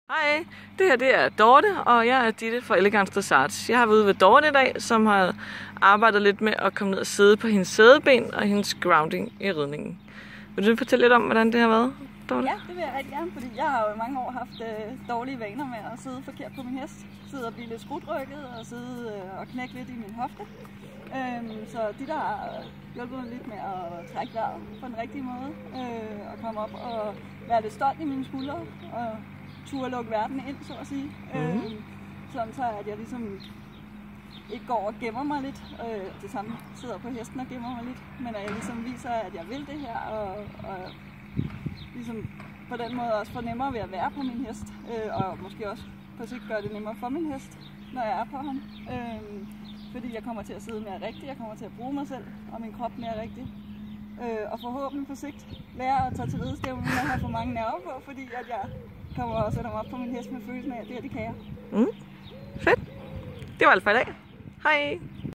Hej, det her det er Dorte, og jeg er Ditte fra Elegance Dressage. Jeg har været ude ved Dorte i dag, som har arbejdet lidt med at komme ned og sidde på hendes sædeben og hendes grounding i ridningen. Vil du fortælle lidt om, hvordan det har været, Dorte? Ja, det vil jeg rigtig gerne, fordi jeg har jo i mange år haft dårlige vaner med at sidde forkert på min hest. Sidde og blive lidt skrutrykket og sidde og knække lidt i min hofte. Så de der har hjulpet mig lidt med at trække vejret på den rigtige måde. Og komme op og være lidt stolt i mine skuldre og turde lukke verden ind, så at sige. Sådan så at jeg ligesom ikke går og gemmer mig lidt. Det samme sidder på hesten og gemmer mig lidt. Men at jeg ligesom viser, at jeg vil det her og ligesom på den måde også får nemmere ved at være på min hest. Og måske også på sigt gøre det nemmere for min hest, når jeg er på ham. Fordi jeg kommer til at sidde mere rigtigt, jeg kommer til at bruge mig selv og min krop mere rigtigt. Og forhåbentlig på sigt lære at tage til ridestævnen, når jeg har for mange nerver på, fordi at jeg kommer og sætter mig op på min hest med følelsen af, at det her, det kan jeg. Fedt. Det var alt for i dag. Hej.